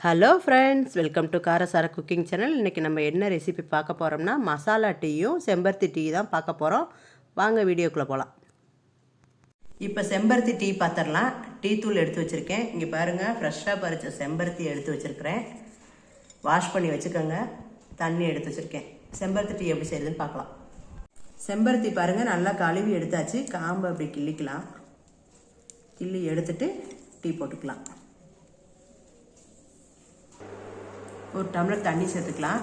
Hello friends, welcome to காரசார cooking channel. இன்றைக்கி நம்ம என்ன ரெசிபி பார்க்க போகிறோம்னா மசாலா டீயும் செம்பருத்தி டீ தான் பார்க்க போகிறோம். வாங்க வீடியோக்குள்ளே போகலாம். இப்போ செம்பருத்தி டீ பார்த்துடலாம். டீ தூள் எடுத்து வச்சுருக்கேன். இங்கே பாருங்கள், ஃப்ரெஷ்ஷாக பறித்த செம்பருத்தி எடுத்து வச்சுருக்கிறேன். வாஷ் பண்ணி வச்சுக்கோங்க. தண்ணி எடுத்து வச்சுருக்கேன். செம்பருத்தி டீ எப்படி செய்யுதுன்னு பார்க்கலாம். செம்பருத்தி பாருங்கள், நல்லா கழுவி எடுத்தாச்சு. காம்பு அப்படி கிள்ளிக்கலாம். கிள்ளி எடுத்துட்டு டீ போட்டுக்கலாம். ஒரு டம்ளர் தண்ணி சேர்த்துக்கலாம்.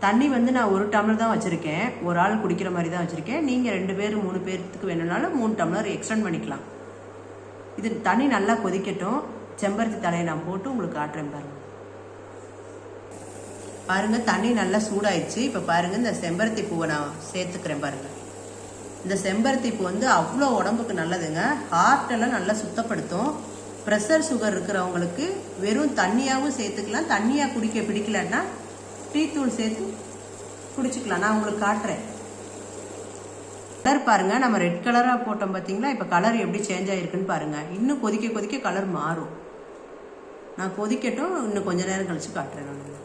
தண்ணி நான் ஒரு டம்ளர் தான் வச்சுருக்கேன். ஒரு ஆள் குடிக்கிற மாதிரி தான் வச்சுருக்கேன். நீங்கள் 2 பேர் 3 பேர்த்துக்கு வேணும்னாலும் 3 டம்ளர் எக்ஸ்டெண்ட் பண்ணிக்கலாம். இது தண்ணி நல்லா கொதிக்கட்டும். செம்பருத்தி தலையை நான் போட்டு உங்களுக்கு காட்டுறேன் பாருங்கள். பாருங்கள், தண்ணி நல்லா சூடாயிடுச்சு. இப்போ பாருங்கள், இந்த செம்பருத்தி பூவை நான் சேர்த்துக்கிறேன் பாருங்கள். இந்த செம்பருத்தி பூ அவ்வளோ உடம்புக்கு நல்லதுங்க. ஹார்ட்டெல்லாம் நல்லா சுத்தப்படுத்தும். ப்ரெஷர் சுகர் இருக்கிறவங்களுக்கு வெறும் தண்ணியாகவும் சேர்த்துக்கலாம். தண்ணியாக குடிக்க பிடிக்கலன்னா டீ தூள் சேர்த்து குடிச்சிக்கலாம். நான் உங்களுக்கு காட்டுறேன். கலர் பாருங்கள், நம்ம ரெட் கலராக போட்டோம் பார்த்தீங்களா? இப்போ கலர் எப்படி சேஞ்ச் ஆகிருக்குன்னு பாருங்கள். இன்னும் கொதிக்க கொதிக்க கலர் மாறும். நான் கொதிக்கட்டும், இன்னும் கொஞ்ச நேரம் கழித்து காட்டுறேன். நான்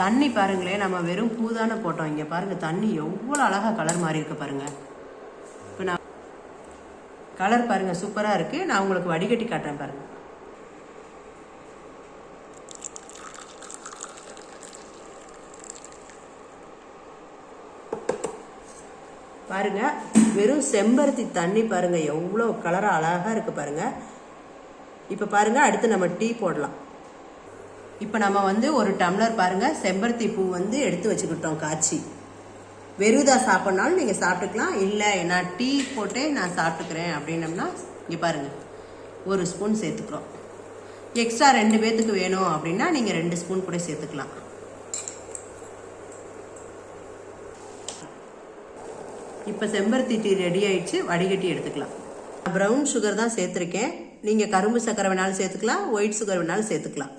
தண்ணி பாருங்களேன், நம்ம வெறும் பூதானே போட்டோம். இங்கே பாருங்கள், தண்ணி எவ்வளோ அழகாக கலர் மாறி இருக்கு பாருங்கள். இப்போ நான் கலர் பாருங்கள், சூப்பராக இருக்குது. நான் உங்களுக்கு வடிகட்டி காட்டுறேன் பாருங்கள். பாருங்கள், வெறும் செம்பருத்தி தண்ணி பாருங்கள், எவ்வளோ கலராக அழகாக இருக்குது பாருங்கள். இப்போ பாருங்கள், அடுத்து நம்ம டீ போடலாம். இப்போ நம்ம ஒரு டம்ளர் பாருங்கள் செம்பருத்தி பூ எடுத்து வச்சுக்கிட்டோம் காய்ச்சி. வெறுதா சாப்பிட்னாலும் நீங்கள் சாப்பிட்டுக்கலாம். இல்லை நான் டீ போட்டே நான் சாப்பிட்டுக்கிறேன் அப்படின்னம்னா இங்கே பாருங்கள், 1 ஸ்பூன் சேர்த்துக்கிறோம். எக்ஸ்ட்ரா 2 பேர்த்துக்கு வேணும் அப்படின்னா நீங்கள் 2 ஸ்பூன் கூட சேர்த்துக்கலாம். இப்போ செம்பருத்தி டீ ரெடி ஆயிடுச்சு. வடிகட்டி எடுத்துக்கலாம். ப்ரௌன் சுகர் தான் சேர்த்துருக்கேன். நீங்கள் கரும்பு சர்க்கரை வேணாலும் சேர்த்துக்கலாம், ஒயிட் சுகர் வேணாலும் சேர்த்துக்கலாம்.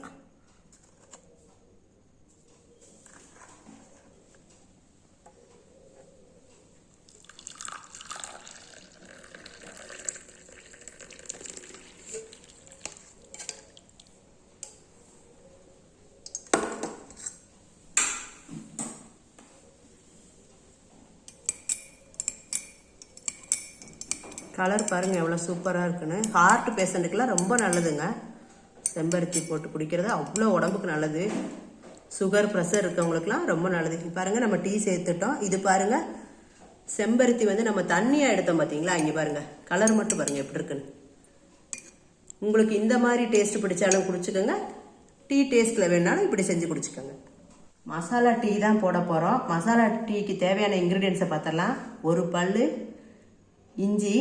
கலர் பாருங்கள் எவ்வளோ சூப்பராக இருக்குன்னு. ஹார்ட் பேஷண்ட்டுக்கெல்லாம் ரொம்ப நல்லதுங்க. செம்பருத்தி போட்டு குடிக்கிறது அவ்வளோ உடம்புக்கு நல்லது. சுகர் ப்ரெஷர் இருக்கவங்களுக்குலாம் ரொம்ப நல்லது. பாருங்கள், நம்ம டீ சேர்த்துட்டோம். இது பாருங்கள், செம்பருத்தி நம்ம தண்ணியாக எடுத்தோம் பார்த்தீங்களா? இங்கே பாருங்கள், கலர் மட்டும் பாருங்கள் எப்படி இருக்குன்னு. உங்களுக்கு இந்த மாதிரி டேஸ்ட் பிடிச்சாலும் குடிச்சுக்கோங்க. டீ டேஸ்ட்டில் வேணாலும் இப்படி செஞ்சு குடிச்சுக்கோங்க. மசாலா டீ தான் போட போகிறோம். மசாலா டீக்கு தேவையான இன்க்ரீடியன்ஸை பார்த்தலாம். 1 பல் இஞ்சி,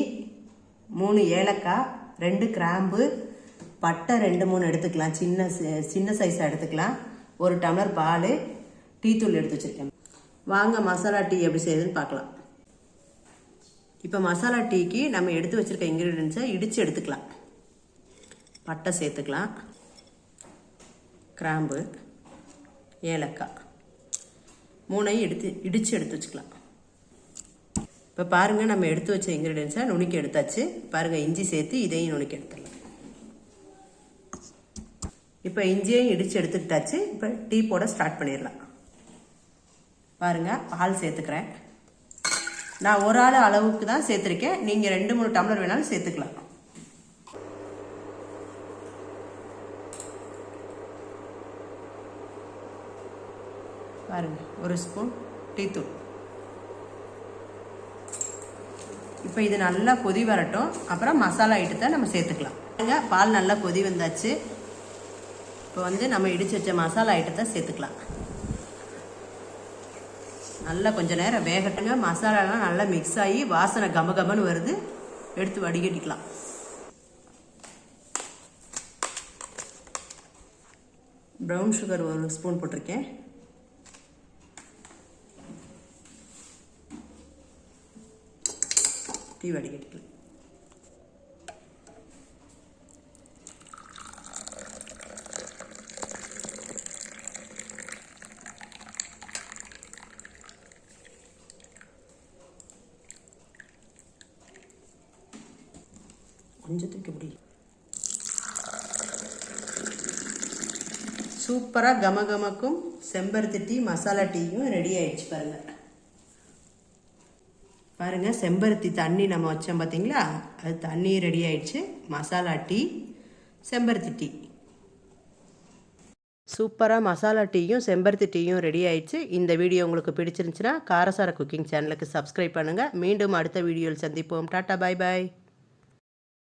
3 ஏலக்காய், 2 கிராம்பு, பட்டை 2-3 எடுத்துக்கலாம். சின்ன சைஸாக எடுத்துக்கலாம். 1 டம்ளர் பால், டீ தூள் எடுத்து வச்சுருக்கேன். வாங்க மசாலா டீ எப்படி செய்யுதுன்னு பார்க்கலாம். இப்போ மசாலா டீக்கு நம்ம எடுத்து வச்சுருக்க இன்க்ரீடியன்ஸை இடித்து எடுத்துக்கலாம். பட்டை சேர்த்துக்கலாம், கிராம்பு, ஏலக்காய் 3ஐயும் இடித்து எடுத்து வச்சுக்கலாம். இப்போ பாருங்கள், நம்ம எடுத்து வச்ச இன்க்ரீடியன்ஸை நுணுக்கி எடுத்தாச்சு. பாருங்கள், இஞ்சி சேர்த்து இதையும் நுணுக்கி எடுத்துடலாம். இப்போ இஞ்சியையும் இடித்து எடுத்துக்கிட்டாச்சு. இப்போ டீ போட ஸ்டார்ட் பண்ணிடலாம். பாருங்கள், பால் சேர்த்துக்கிறேன். நான் ஒரு ஆள் அளவுக்கு தான் சேர்த்துருக்கேன். நீங்கள் 2-3 டம்ளர் வேணாலும் சேர்த்துக்கலாம். பாருங்கள், 1 ஸ்பூன் டீ தூள். இப்போ இது நல்லா கொதி வரட்டும். அப்புறம் மசாலா ஐட்டத்தை நம்ம சேர்த்துக்கலாம். பால் நல்லா கொதி வந்தாச்சு. இப்போ நம்ம இடித்து வச்ச மசாலா ஐட்டத்தை சேர்த்துக்கலாம். நல்லா கொஞ்சம் நேரம் வேகட்டுங்க. மசாலாலாம் நல்லா மிக்ஸ் ஆகி வாசனை கமகமன்னு வருது. எடுத்து வடிகட்டிக்கலாம். ப்ரௌன் சுகர் 1 ஸ்பூன் போட்டிருக்கேன். டீ வடிகட்டிக்கலாம். கொஞ்சம் தூக்கி பிடி. சூப்பராக கமகமக்கும் செம்பருத்தி டீ மசாலா டீயும் ரெடி ஆயிடுச்சு பாருங்கள். பாருங்கள், செம்பருத்தி தண்ணி நம்ம வச்சோம் பார்த்தீங்களா, அது தண்ணி ரெடி ஆயிடுச்சு. மசாலா டீ, செம்பருத்தி டீ, சூப்பராக மசாலா டீயும் செம்பருத்தி டீயும் ரெடி ஆயிடுச்சு. இந்த வீடியோ உங்களுக்கு பிடிச்சிருந்துச்சுன்னா காரசார குக்கிங் சேனலுக்கு சப்ஸ்கிரைப் பண்ணுங்கள். மீண்டும் அடுத்த வீடியோவில் சந்திப்போம். டாட்டா, பாய் பாய்.